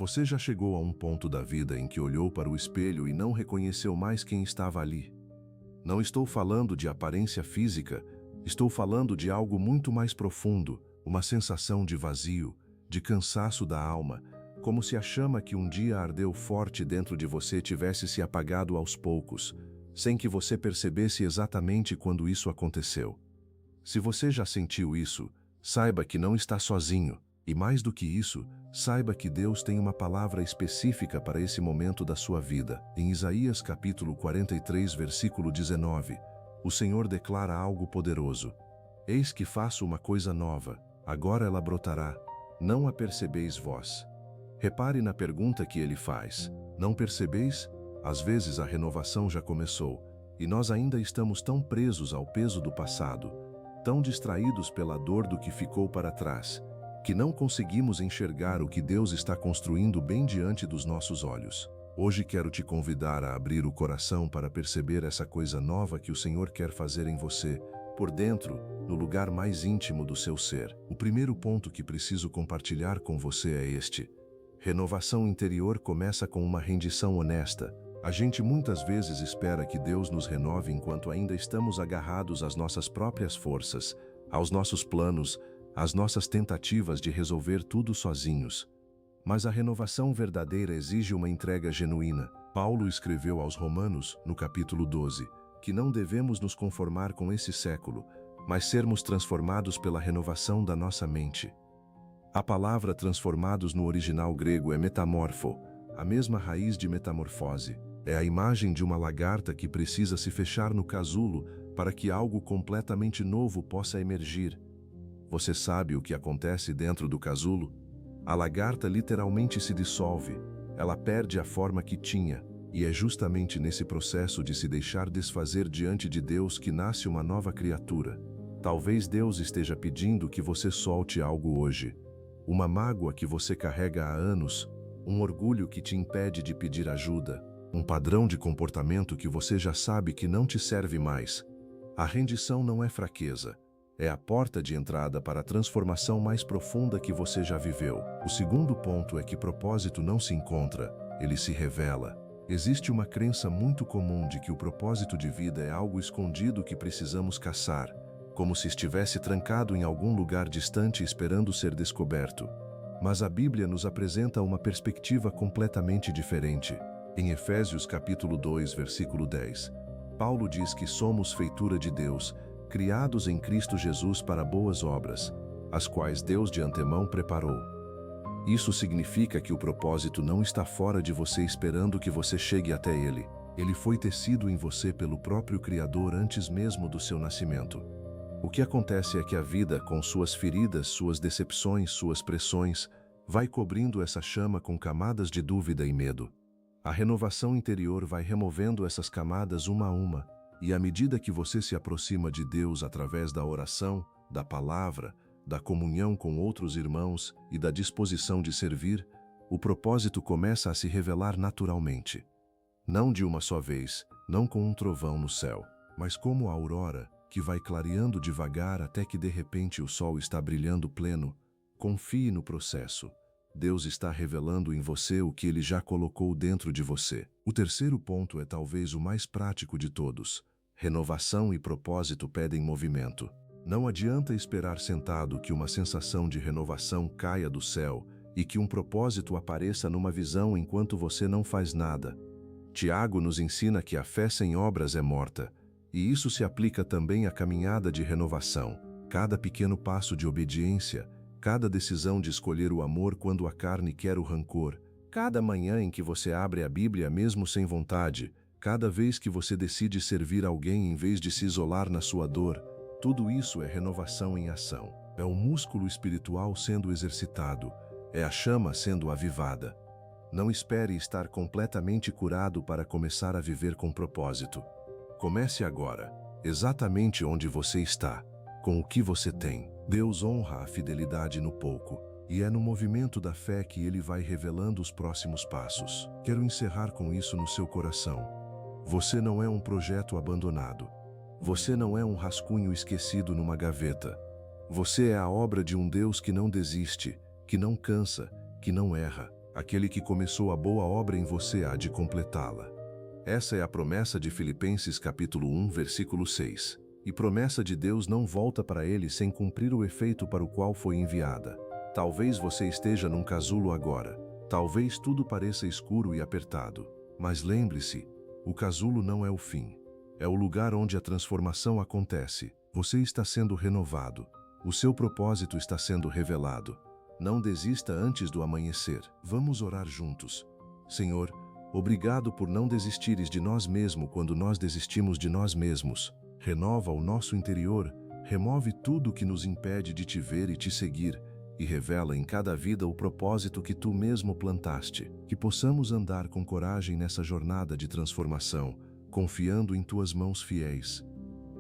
Você já chegou a um ponto da vida em que olhou para o espelho e não reconheceu mais quem estava ali? Não estou falando de aparência física, estou falando de algo muito mais profundo, uma sensação de vazio, de cansaço da alma, como se a chama que um dia ardeu forte dentro de você tivesse se apagado aos poucos, sem que você percebesse exatamente quando isso aconteceu. Se você já sentiu isso, saiba que não está sozinho, e mais do que isso, saiba que Deus tem uma palavra específica para esse momento da sua vida. Em Isaías capítulo 43, versículo 19, o Senhor declara algo poderoso. Eis que faço uma coisa nova, agora ela brotará, não a percebeis vós. Repare na pergunta que ele faz. Não percebeis? Às vezes a renovação já começou, e nós ainda estamos tão presos ao peso do passado, tão distraídos pela dor do que ficou para trás, que não conseguimos enxergar o que Deus está construindo bem diante dos nossos olhos. Hoje quero te convidar a abrir o coração para perceber essa coisa nova que o Senhor quer fazer em você, por dentro, no lugar mais íntimo do seu ser. O primeiro ponto que preciso compartilhar com você é este. Renovação interior começa com uma rendição honesta. A gente muitas vezes espera que Deus nos renove enquanto ainda estamos agarrados às nossas próprias forças, aos nossos planos, às nossas tentativas de resolver tudo sozinhos. Mas a renovação verdadeira exige uma entrega genuína. Paulo escreveu aos Romanos, no capítulo 12, que não devemos nos conformar com esse século, mas sermos transformados pela renovação da nossa mente. A palavra transformados no original grego é metamorfo, a mesma raiz de metamorfose. É a imagem de uma lagarta que precisa se fechar no casulo para que algo completamente novo possa emergir. Você sabe o que acontece dentro do casulo? A lagarta literalmente se dissolve, ela perde a forma que tinha, e é justamente nesse processo de se deixar desfazer diante de Deus que nasce uma nova criatura. Talvez Deus esteja pedindo que você solte algo hoje. Uma mágoa que você carrega há anos, um orgulho que te impede de pedir ajuda, um padrão de comportamento que você já sabe que não te serve mais. A rendição não é fraqueza. É a porta de entrada para a transformação mais profunda que você já viveu. O segundo ponto é que propósito não se encontra, ele se revela. Existe uma crença muito comum de que o propósito de vida é algo escondido que precisamos caçar, como se estivesse trancado em algum lugar distante esperando ser descoberto. Mas a Bíblia nos apresenta uma perspectiva completamente diferente. Em Efésios capítulo 2, versículo 10, Paulo diz que somos feitura de Deus, criados em Cristo Jesus para boas obras, as quais Deus de antemão preparou. Isso significa que o propósito não está fora de você esperando que você chegue até ele. Ele foi tecido em você pelo próprio Criador antes mesmo do seu nascimento. O que acontece é que a vida, com suas feridas, suas decepções, suas pressões, vai cobrindo essa chama com camadas de dúvida e medo. A renovação interior vai removendo essas camadas uma a uma, e à medida que você se aproxima de Deus através da oração, da palavra, da comunhão com outros irmãos e da disposição de servir, o propósito começa a se revelar naturalmente. Não de uma só vez, não com um trovão no céu, mas como a aurora, que vai clareando devagar até que de repente o sol está brilhando pleno. Confie no processo. Deus está revelando em você o que Ele já colocou dentro de você. O terceiro ponto é talvez o mais prático de todos. Renovação e propósito pedem movimento. Não adianta esperar sentado que uma sensação de renovação caia do céu e que um propósito apareça numa visão enquanto você não faz nada. Tiago nos ensina que a fé sem obras é morta, e isso se aplica também à caminhada de renovação. Cada pequeno passo de obediência, cada decisão de escolher o amor quando a carne quer o rancor, cada manhã em que você abre a Bíblia mesmo sem vontade, cada vez que você decide servir alguém em vez de se isolar na sua dor, tudo isso é renovação em ação. É o músculo espiritual sendo exercitado, é a chama sendo avivada. Não espere estar completamente curado para começar a viver com propósito. Comece agora, exatamente onde você está, com o que você tem. Deus honra a fidelidade no pouco, e é no movimento da fé que Ele vai revelando os próximos passos. Quero encerrar com isso no seu coração. Você não é um projeto abandonado. Você não é um rascunho esquecido numa gaveta. Você é a obra de um Deus que não desiste, que não cansa, que não erra. Aquele que começou a boa obra em você há de completá-la. Essa é a promessa de Filipenses capítulo 1, versículo 6. E promessa de Deus não volta para ele sem cumprir o efeito para o qual foi enviada. Talvez você esteja num casulo agora. Talvez tudo pareça escuro e apertado. Mas lembre-se, o casulo não é o fim. É o lugar onde a transformação acontece. Você está sendo renovado. O seu propósito está sendo revelado. Não desista antes do amanhecer. Vamos orar juntos. Senhor, obrigado por não desistires de nós mesmos quando nós desistimos de nós mesmos. Renova o nosso interior, remove tudo que nos impede de te ver e te seguir, e revela em cada vida o propósito que tu mesmo plantaste. Que possamos andar com coragem nessa jornada de transformação, confiando em tuas mãos fiéis.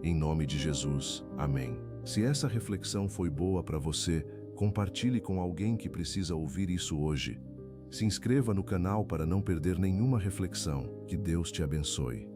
Em nome de Jesus, amém. Se essa reflexão foi boa para você, compartilhe com alguém que precisa ouvir isso hoje. Se inscreva no canal para não perder nenhuma reflexão. Que Deus te abençoe.